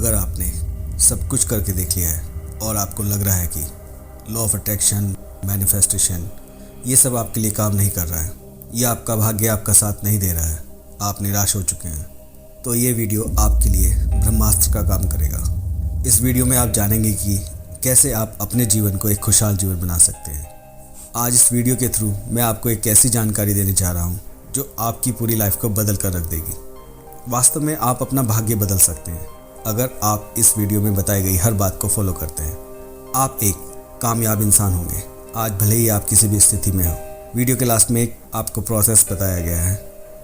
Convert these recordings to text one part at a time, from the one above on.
अगर आपने सब कुछ करके देख लिया है और आपको लग रहा है कि लॉ ऑफ अट्रैक्शन, मैनिफेस्टेशन ये सब आपके लिए काम नहीं कर रहा है या आपका भाग्य आपका साथ नहीं दे रहा है, आप निराश हो चुके हैं, तो ये वीडियो आपके लिए ब्रह्मास्त्र का काम करेगा। इस वीडियो में आप जानेंगे कि कैसे आप अपने जीवन को एक खुशहाल जीवन बना सकते हैं। आज इस वीडियो के थ्रू मैं आपको एक ऐसी जानकारी देने जा रहा हूँ जो आपकी पूरी लाइफ को बदल कर रख देगी। वास्तव में आप अपना भाग्य बदल सकते हैं अगर आप इस वीडियो में बताई गई हर बात को फॉलो करते हैं। आप एक कामयाब इंसान होंगे, आज भले ही आप किसी भी स्थिति में हो। वीडियो के लास्ट में एक आपको प्रोसेस बताया गया है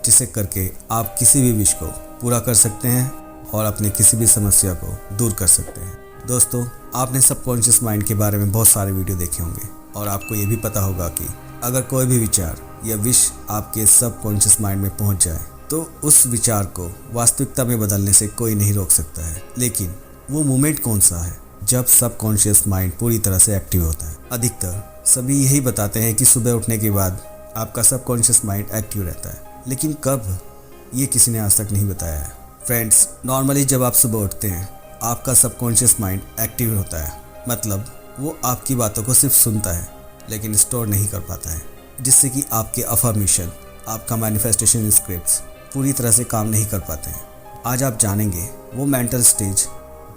जिसे करके आप किसी भी विश को पूरा कर सकते हैं और अपनी किसी भी समस्या को दूर कर सकते हैं। दोस्तों, आपने सबकॉन्शियस माइंड के बारे में बहुत सारे वीडियो देखे होंगे और आपको ये भी पता होगा कि अगर कोई भी विचार या विश आपके सबकॉन्शियस माइंड में पहुंच जाए तो उस विचार को वास्तविकता में बदलने से कोई नहीं रोक सकता है। लेकिन वो मोमेंट कौन सा है जब सबकॉन्शियस माइंड पूरी तरह से एक्टिव होता है? अधिकतर सभी यही बताते हैं कि सुबह उठने के बाद आपका सबकॉन्शियस माइंड एक्टिव रहता है, लेकिन कब, ये किसी ने आज तक नहीं बताया है। फ्रेंड्स, नॉर्मली जब आप सुबह उठते हैं आपका सबकॉन्शियस माइंड एक्टिव होता है, मतलब वो आपकी बातों को सिर्फ सुनता है लेकिन स्टोर नहीं कर पाता है, जिससे कि आपके अफर्मेशन, आपका मैनिफेस्टेशन स्क्रिप्ट्स पूरी तरह से काम नहीं कर पाते हैं। आज आप जानेंगे वो मेंटल स्टेज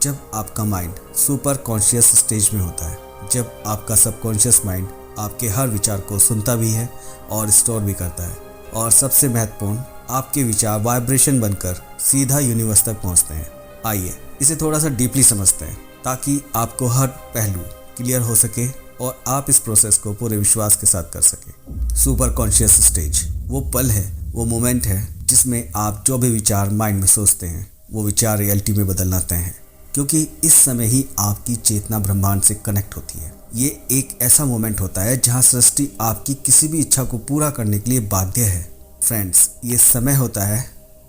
जब आपका माइंड सुपर कॉन्शियस स्टेज में होता है, जब आपका सबकॉन्शियस माइंड आपके हर विचार को सुनता भी है और स्टोर भी करता है, और सबसे महत्वपूर्ण, आपके विचार वाइब्रेशन बनकर सीधा यूनिवर्स तक पहुंचते हैं। आइए इसे थोड़ा सा डीपली समझते हैं ताकि आपको हर पहलू क्लियर हो सके और आप इस प्रोसेस को पूरे विश्वास के साथ कर सकें। सुपर कॉन्शियस स्टेज वो पल है, वो मोमेंट है जिसमें आप जो भी विचार माइंड में सोचते हैं वो विचार रियलिटी में बदलना तय हैं, क्योंकि इस समय ही आपकी चेतना ब्रह्मांड से कनेक्ट होती है। ये एक ऐसा मोमेंट होता है जहां सृष्टि आपकी किसी भी इच्छा को पूरा करने के लिए बाध्य है। फ्रेंड्स, ये समय होता है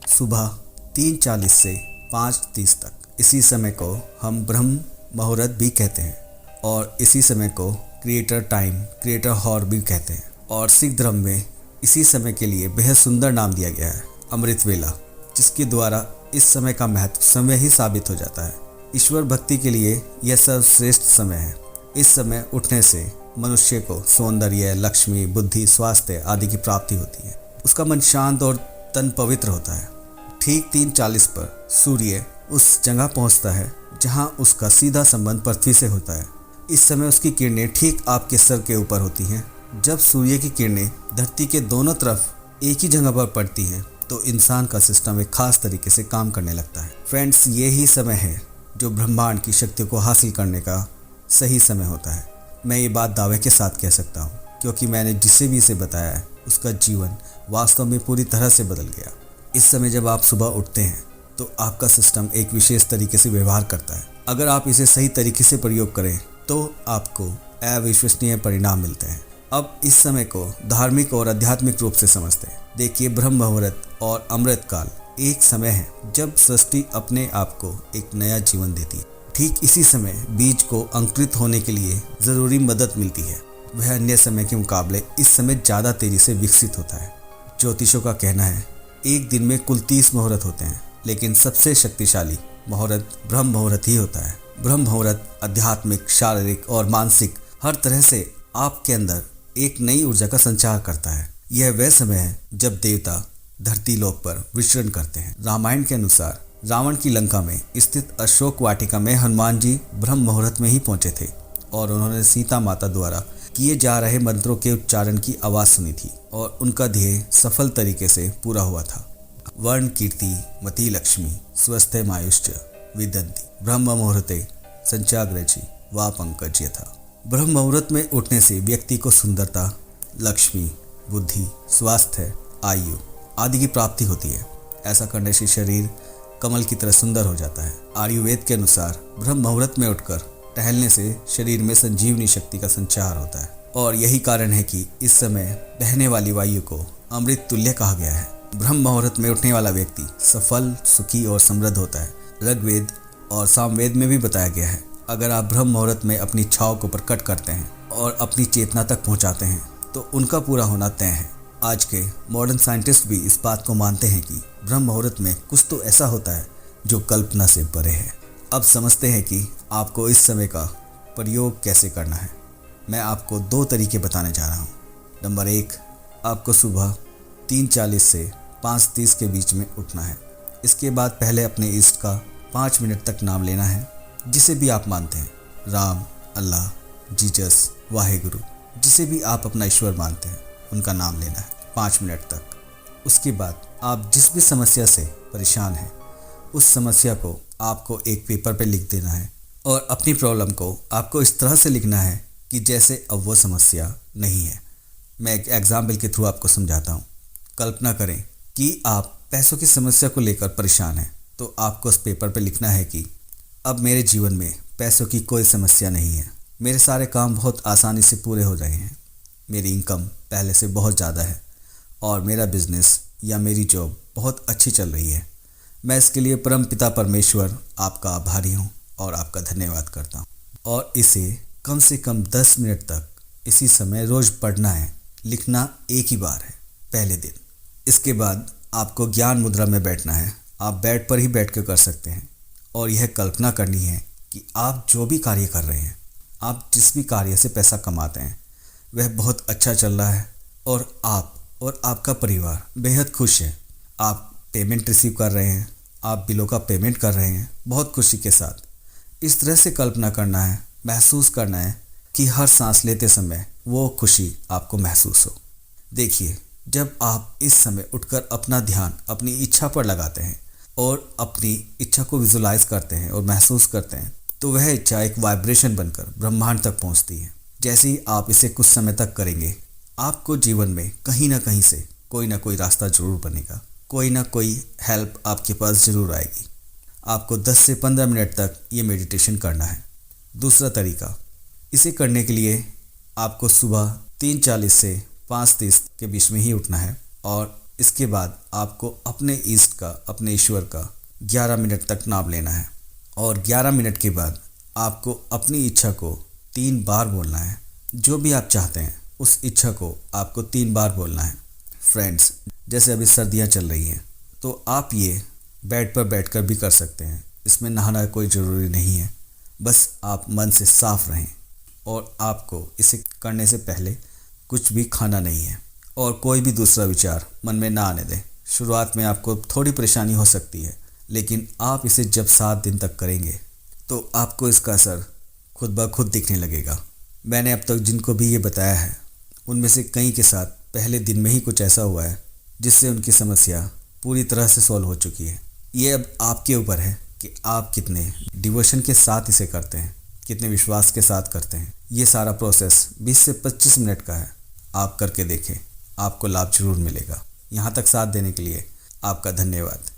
सुबह 3:40 से 5:30 तक। इसी समय को हम ब्रह्म मुहूर्त भी कहते हैं और इसी समय को क्रिएटर टाइम, क्रिएटर हॉर भी कहते हैं, और सिख धर्म में इसी समय के लिए बेहद सुंदर नाम दिया गया है, अमृत वेला, जिसके द्वारा इस समय का महत्व समय ही साबित हो जाता है। ईश्वर भक्ति के लिए यह सर्वश्रेष्ठ समय है। इस समय उठने से मनुष्य को सौंदर्य, लक्ष्मी, बुद्धि, स्वास्थ्य आदि की प्राप्ति होती है। उसका मन शांत और तन पवित्र होता है। ठीक 3:40 पर सूर्य उस जगह पहुंचता है जहां उसका सीधा संबंध पृथ्वी से होता है। इस समय उसकी किरणें ठीक आपके सर के ऊपर होती हैं। जब सूर्य की किरणें धरती के दोनों तरफ एक ही जगह पर पड़ती हैं तो इंसान का सिस्टम एक खास तरीके से काम करने लगता है। फ्रेंड्स, ये ही समय है जो ब्रह्मांड की शक्ति को हासिल करने का सही समय होता है। मैं ये बात दावे के साथ कह सकता हूँ क्योंकि मैंने जिसे भी इसे बताया है उसका जीवन वास्तव में पूरी तरह से बदल गया। इस समय जब आप सुबह उठते हैं तो आपका सिस्टम एक विशेष तरीके से व्यवहार करता है। अगर आप इसे सही तरीके से प्रयोग करें तो आपको अविश्वसनीय परिणाम मिलते हैं। अब इस समय को धार्मिक और आध्यात्मिक रूप से समझते हैं। देखिए, ब्रह्म मुहूर्त और अमृत काल एक समय है जब सृष्टि अपने आप को एक नया जीवन देती है। ठीक इसी समय बीज को अंकुरित होने के लिए जरूरी मदद मिलती है। वह अन्य समय के मुकाबले इस समय ज़्यादा तेजी से विकसित होता है। ज्योतिषों का कहना है एक दिन में कुल 30 मुहूर्त होते हैं, लेकिन सबसे शक्तिशाली मुहूर्त ब्रह्म मुहूर्त ही होता है। ब्रह्म मुहूर्त आध्यात्मिक, शारीरिक और मानसिक हर तरह से आपके अंदर एक नई ऊर्जा का संचार करता है। यह वह समय है जब देवता धरती लोक पर विचरण करते हैं। रामायण के अनुसार रावण की लंका में स्थित अशोक वाटिका में हनुमान जी ब्रह्म मुहूर्त में ही पहुंचे थे और उन्होंने सीता माता द्वारा किए जा रहे मंत्रों के उच्चारण की आवाज़ सुनी थी और उनका ध्येय सफल तरीके से पूरा हुआ था। वर्ण कीर्ति मति लक्ष्मी स्वस्थ मायुश्च विदंती ब्रह्म मुहूर्ते संचाग्रजी वा पंकज यथा। ब्रह्म मुहूर्त में उठने से व्यक्ति को सुंदरता, लक्ष्मी, बुद्धि, स्वास्थ्य, आयु आदि की प्राप्ति होती है। ऐसा करने से शरीर कमल की तरह सुंदर हो जाता है। आयुर्वेद के अनुसार ब्रह्म मुहूर्त में उठकर टहलने से शरीर में संजीवनी शक्ति का संचार होता है और यही कारण है कि इस समय बहने वाली वायु को अमृत तुल्य कहा गया है। ब्रह्म मुहूर्त में उठने वाला व्यक्ति सफल, सुखी और समृद्ध होता है। ऋग्वेद और सामवेद में भी बताया गया है, अगर आप ब्रह्म मुहूर्त में अपनी इच्छाओं को प्रकट करते हैं और अपनी चेतना तक पहुंचाते हैं तो उनका पूरा होना तय है। आज के मॉडर्न साइंटिस्ट भी इस बात को मानते हैं कि ब्रह्म मुहूर्त में कुछ तो ऐसा होता है जो कल्पना से परे है। अब समझते हैं कि आपको इस समय का प्रयोग कैसे करना है। मैं आपको 2 तरीके बताने जा रहा हूँ। नंबर 1, आपको सुबह 3:40 से 5:30 के बीच में उठना है। इसके बाद पहले अपने इष्ट का 5 मिनट तक नाम लेना है, जिसे भी आप मानते हैं, राम, अल्लाह, जीसस, वाहेगुरु, जिसे भी आप अपना ईश्वर मानते हैं उनका नाम लेना है 5 मिनट तक। उसके बाद आप जिस भी समस्या से परेशान हैं उस समस्या को आपको एक पेपर पे लिख देना है और अपनी प्रॉब्लम को आपको इस तरह से लिखना है कि जैसे अब वो समस्या नहीं है। मैं एक एग्जाम्पल के थ्रू आपको समझाता हूँ। कल्पना करें कि आप पैसों की समस्या को लेकर परेशान हैं, तो आपको उस पेपर पे लिखना है कि अब मेरे जीवन में पैसों की कोई समस्या नहीं है। मेरे सारे काम बहुत आसानी से पूरे हो रहे हैं। मेरी इनकम पहले से बहुत ज़्यादा है और मेरा बिजनेस या मेरी जॉब बहुत अच्छी चल रही है। मैं इसके लिए परमपिता परमेश्वर आपका आभारी हूँ और आपका धन्यवाद करता हूँ। और इसे कम से कम 10 मिनट तक इसी समय रोज़ पढ़ना है। लिखना एक ही बार है, पहले दिन। इसके बाद आपको ज्ञान मुद्रा में बैठना है। आप बेड पर ही बैठ कर सकते हैं और यह कल्पना करनी है कि आप जो भी कार्य कर रहे हैं, आप जिस भी कार्य से पैसा कमाते हैं, वह बहुत अच्छा चल रहा है और आप और आपका परिवार बेहद खुश है। आप पेमेंट रिसीव कर रहे हैं, आप बिलों का पेमेंट कर रहे हैं बहुत खुशी के साथ। इस तरह से कल्पना करना है, महसूस करना है कि हर सांस लेते समय वो खुशी आपको महसूस हो। देखिए, जब आप इस समय उठकर अपना ध्यान अपनी इच्छा पर लगाते हैं और अपनी इच्छा को विजुलाइज करते हैं और महसूस करते हैं, तो वह इच्छा एक वाइब्रेशन बनकर ब्रह्मांड तक पहुंचती है। जैसे ही आप इसे कुछ समय तक करेंगे, आपको जीवन में कहीं ना कहीं से कोई ना कोई रास्ता जरूर बनेगा, कोई ना कोई हेल्प आपके पास ज़रूर आएगी। आपको 10 से 15 मिनट तक ये मेडिटेशन करना है। दूसरा तरीका, इसे करने के लिए आपको सुबह 3:40 से 5:30 के बीच में ही उठना है और इसके बाद आपको अपने इष्ट का, अपने ईश्वर का 11 मिनट तक नाम लेना है और 11 मिनट के बाद आपको अपनी इच्छा को 3 बार बोलना है। जो भी आप चाहते हैं उस इच्छा को आपको 3 बार बोलना है। फ्रेंड्स, जैसे अभी सर्दियाँ चल रही हैं, तो आप ये बेड पर बैठकर भी कर सकते हैं। इसमें नहाना कोई ज़रूरी नहीं है, बस आप मन से साफ रहें और आपको इसे करने से पहले कुछ भी खाना नहीं है और कोई भी दूसरा विचार मन में ना आने दें। शुरुआत में आपको थोड़ी परेशानी हो सकती है, लेकिन आप इसे जब 7 दिन तक करेंगे तो आपको इसका असर खुद ब खुद दिखने लगेगा। मैंने अब तक जिनको भी ये बताया है, उनमें से कई के साथ पहले दिन में ही कुछ ऐसा हुआ है जिससे उनकी समस्या पूरी तरह से सॉल्व हो चुकी है। ये अब आपके ऊपर है कि आप कितने डिवोशन के साथ इसे करते हैं, कितने विश्वास के साथ करते हैं। ये सारा प्रोसेस 20 से 25 मिनट का है। आप करके देखें, आपको लाभ जरूर मिलेगा। यहाँ तक साथ देने के लिए आपका धन्यवाद।